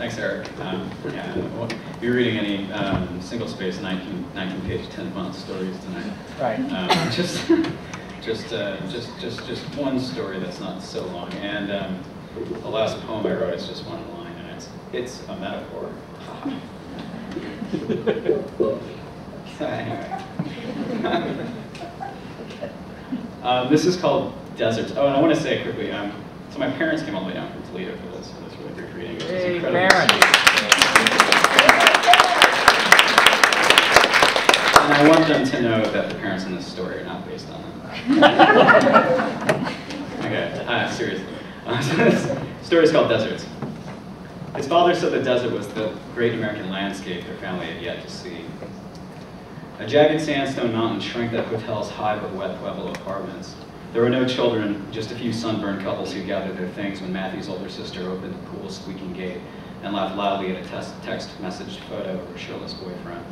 Thanks, Eric. Yeah, well, you're reading any single-space 19-page 10-month stories tonight. Right. Just one story that's not so long. And the last poem I wrote is just one line, and it's a metaphor. Anyway. This is called Deserts. Oh, and I want to say quickly, so my parents came all the way down from Toledo for this really brief reading. It was incredible. And I want them to know that the parents in this story are not based on them. Okay, seriously. So this story is called Deserts. His father said the desert was the great American landscape their family had yet to see. A jagged sandstone mountain shrank that hotel's high but wet Pueblo apartments. There were no children, just a few sunburned couples who gathered their things when Matthew's older sister opened the pool's squeaking gate and laughed loudly at a text message photo of her shirtless boyfriend.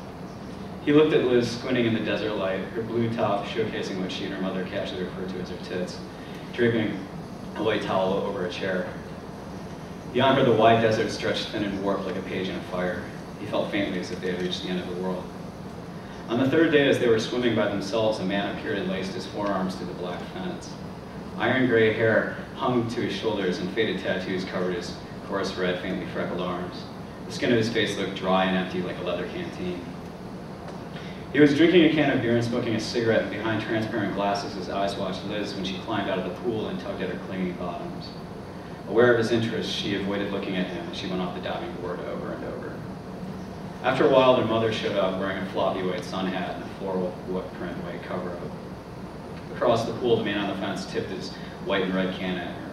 He looked at Liz squinting in the desert light, her blue top showcasing what she and her mother casually referred to as her tits, draping a white towel over a chair. Beyond her, the wide desert stretched thin and warped like a page in a fire. He felt faintly as if they had reached the end of the world. On the third day, as they were swimming by themselves, a man appeared and laced his forearms through the black fence. Iron gray hair hung to his shoulders and faded tattoos covered his coarse red, faintly freckled arms. The skin of his face looked dry and empty like a leather canteen. He was drinking a can of beer and smoking a cigarette, and behind transparent glasses his eyes watched Liz when she climbed out of the pool and tugged at her clinging bottoms. Aware of his interest, she avoided looking at him as she went off the diving board over and over. After a while, their mother showed up wearing a floppy white sun hat and a floral print white cover-up. Across the pool, the man on the fence tipped his white and red can at her.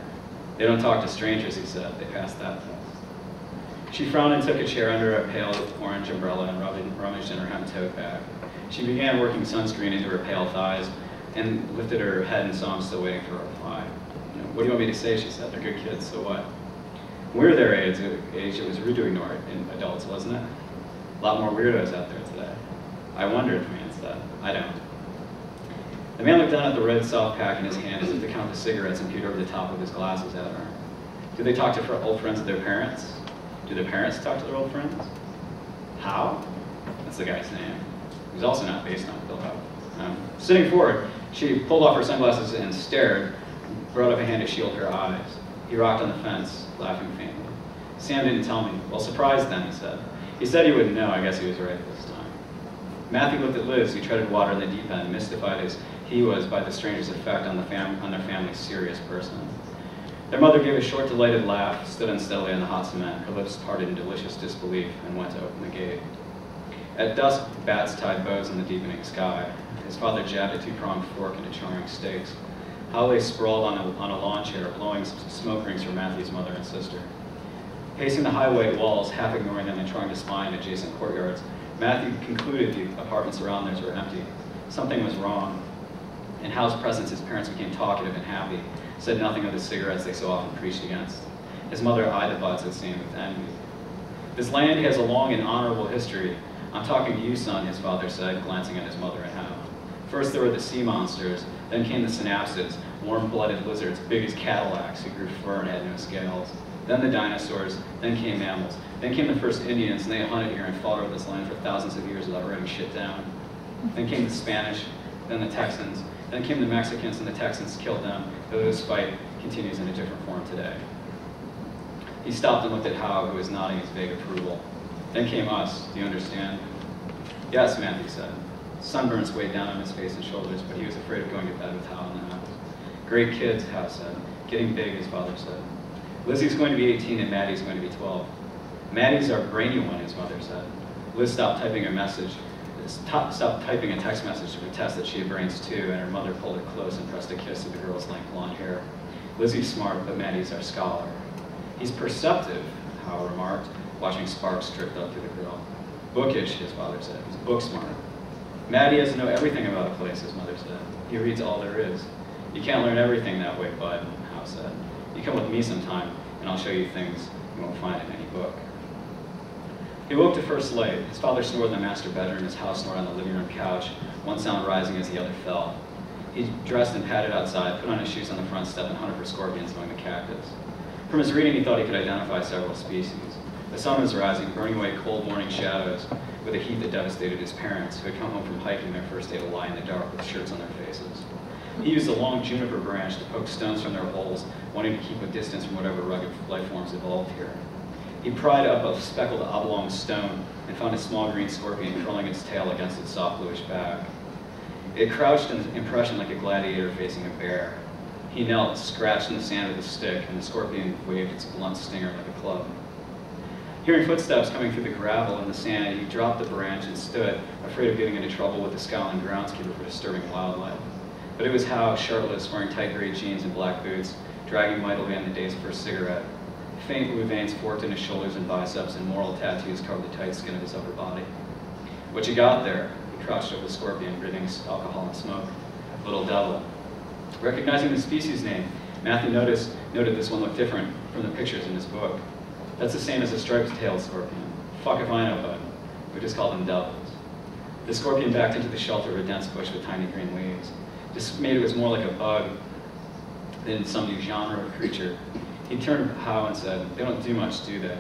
They don't talk to strangers, he said. They passed that test. She frowned and took a chair under a pale orange umbrella and rummaged in her hemp tote bag. She began working sunscreen into her pale thighs and lifted her head and saw him still waiting for a reply. What do you want me to say? She said. They're good kids, so what? When we were their age, it was rude to ignore it in adults, wasn't it? A lot more weirdos out there today. I wonder, the man said. I don't. The man looked down at the red soft pack in his hand as if to count the cigarettes and peered over the top of his glasses at her. Do they talk to old friends of their parents? Do their parents talk to their old friends? How? That's the guy's name. He's also not based on Bill Hubb. Sitting forward, she pulled off her sunglasses and stared, brought up a hand to shield her eyes. He rocked on the fence, laughing faintly. Sam didn't tell me. Well, surprised then, he said. He said he wouldn't know. I guess he was right this time. Matthew looked at Liz, who treaded water in the deep end, mystified as he was by the stranger's effect on their family's serious person. Their mother gave a short, delighted laugh, stood unsteadily on the hot cement, her lips parted in delicious disbelief, and went to open the gate. At dusk, bats tied bows in the deepening sky. His father jabbed a two-pronged fork into charring steaks. Hal lay sprawled on a lawn chair, blowing smoke rings for Matthew's mother and sister. Pacing the high white walls, half ignoring them and trying to spy in adjacent courtyards, Matthew concluded the apartments around theirs were empty. Something was wrong. In Hal's presence, his parents became talkative and happy, said nothing of the cigarettes they so often preached against. His mother eyed the butts, it seemed, with envy. This land has a long and honorable history. I'm talking to you, son, his father said, glancing at his mother and Hal. First there were the sea monsters, then came the synapsids, warm-blooded lizards, big as Cadillacs, who grew fur and had no scales. Then the dinosaurs, then came mammals. Then came the first Indians, and they hunted here and fought over this land for thousands of years without writing shit down. Then came the Spanish, then the Texans, then came the Mexicans, and the Texans killed them, though this fight continues in a different form today. He stopped and looked at Hal, who was nodding his vague approval. Then came us, do you understand? Yes, Matthew said. Sunburns weighed down on his face and shoulders, but he was afraid of going to bed with Hal in the house. Great kids, Hal said. Getting big, his father said. Lizzie's going to be 18 and Maddie's going to be 12. Maddie's our brainy one, his mother said. Liz stopped typing a text message to protest that she had brains too, and her mother pulled her close and pressed a kiss to the girl's lank blonde hair. Lizzie's smart, but Maddie's our scholar. He's perceptive, Hal remarked, watching sparks drift up to the grill. Bookish, his father said. He's book smart. Maddie has to know everything about a place, his mother said. He reads all there is. You can't learn everything that way, bud, Hal said. You come with me sometime, and I'll show you things you won't find in any book. He woke to first light. His father snored in the master bedroom, his house snored on the living room couch, one sound rising as the other fell. He dressed and padded outside, put on his shoes on the front step, and hunted for scorpions among the cactus. From his reading, he thought he could identify several species. The sun was rising, burning away cold morning shadows with a heat that devastated his parents, who had come home from hiking their first day to lie in the dark with shirts on their faces. He used a long juniper branch to poke stones from their holes, wanting to keep a distance from whatever rugged life forms evolved here. He pried up a speckled oblong stone and found a small green scorpion curling its tail against its soft bluish back. It crouched in impression like a gladiator facing a bear. He knelt, scratched in the sand with a stick, and the scorpion waved its blunt stinger like a club. Hearing footsteps coming through the gravel and the sand, he dropped the branch and stood, afraid of getting into trouble with the scowling groundskeeper for disturbing wildlife. But it was Hal, shirtless, wearing tight gray jeans and black boots, dragging mightily on the day's first cigarette. Faint blue veins forked in his shoulders and biceps, and moral tattoos covered the tight skin of his upper body. "What you got there?" He crouched over the scorpion, breathing alcohol and smoke. "Little devil." Recognizing the species name, Matthew noted this one looked different from the pictures in his book. "That's the same as a striped-tailed scorpion." "Fuck if I know, bud. We just call them devils." The scorpion backed into the shelter of a dense bush with tiny green leaves. This made it was more like a bug than some new genre of creature. He turned to Howe and said, "They don't do much, do they?"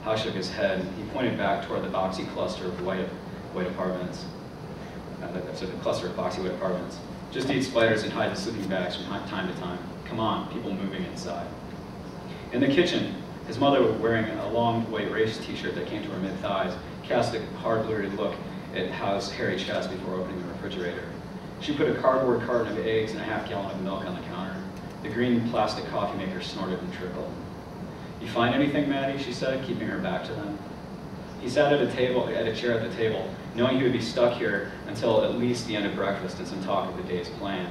Howe shook his head. He pointed back toward the boxy cluster of white apartments. The cluster of boxy white apartments. "Just eat spiders and hide the sleeping bags from time to time. Come on, people moving inside." In the kitchen, his mother, wearing a long white race t-shirt that came to her mid-thighs, cast a hard, blurry look at Howe's hairy chest before opening the refrigerator. She put a cardboard carton of eggs and a half-gallon of milk on the counter. The green plastic coffee maker snorted and trickled. "You find anything, Maddie?" she said, keeping her back to them. He sat at a chair at the table, knowing he would be stuck here until at least the end of breakfast and some talk of the day's plan.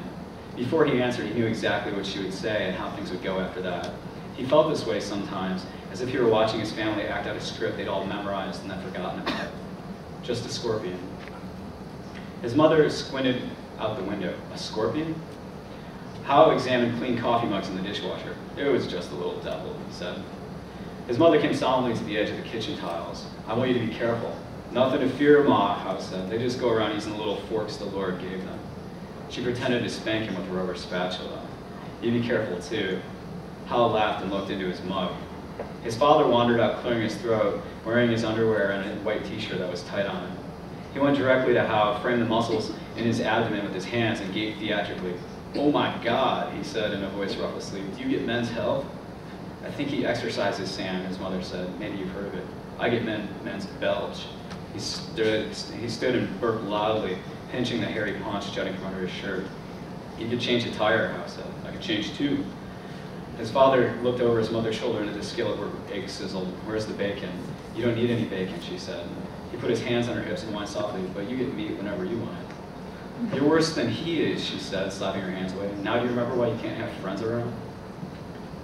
Before he answered, he knew exactly what she would say and how things would go after that. He felt this way sometimes, as if he were watching his family act out a script they'd all memorized and then forgotten about. Just a scorpion. His mother squinted out the window. "A scorpion?" Howe examined clean coffee mugs in the dishwasher. "It was just a little devil," he said. His mother came solemnly to the edge of the kitchen tiles. "I want you to be careful." "Nothing to fear, Ma," Howe said. "They just go around using the little forks the Lord gave them." She pretended to spank him with a rubber spatula. "You be careful, too." Howe laughed and looked into his mug. His father wandered out clearing his throat, wearing his underwear and a white t-shirt that was tight on him. He went directly to Howe, framed the muscles in his abdomen with his hands, and gaped theatrically. "Oh my God," he said in a voice rough with sleep. "Do you get men's health?" "I think he exercises, Sam," his mother said. "Maybe you've heard of it. I get men's belch." He stood and burped loudly, pinching the hairy paunch jutting from under his shirt. "You could change the tire," Howe said. "I could change too." His father looked over his mother's shoulder into the skillet where eggs sizzled. "Where's the bacon?" "You don't need any bacon," she said. He put his hands on her hips and whined softly. "But you get meat whenever you want it." "You're worse than he is," she said, slapping her hands away. "Now do you remember why you can't have friends around?"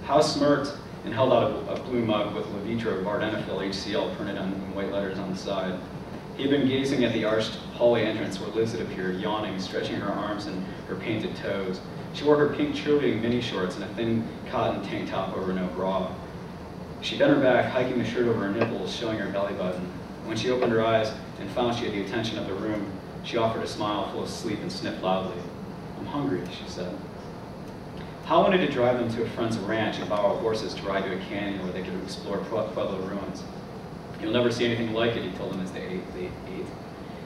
Howe smirked and held out a blue mug with Levitra Vardenafil HCl printed in white letters on the side. He had been gazing at the arched hallway entrance where Liz had appeared, yawning, stretching her arms and her painted toes. She wore her pink cheerleading mini shorts and a thin cotton tank top over no bra. She bent her back, hiking the shirt over her nipples, showing her belly button. When she opened her eyes and found she had the attention of the room, she offered a smile full of sleep and sniffed loudly. "I'm hungry," she said. Hal wanted to drive them to a friend's ranch and borrow horses to ride to a canyon where they could explore Pueblo ruins. "You'll never see anything like it," he told them as they ate.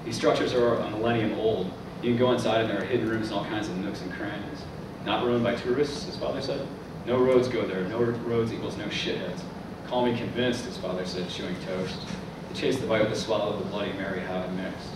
"These structures are a millennium old. You can go inside and there are hidden rooms and all kinds of nooks and crannies. Not ruined by tourists," his father said. "No roads go there. No roads equals no shitheads." "Call me convinced," his father said, chewing toast. He chased the bite with a swallow of the Bloody Mary Howe had mixed.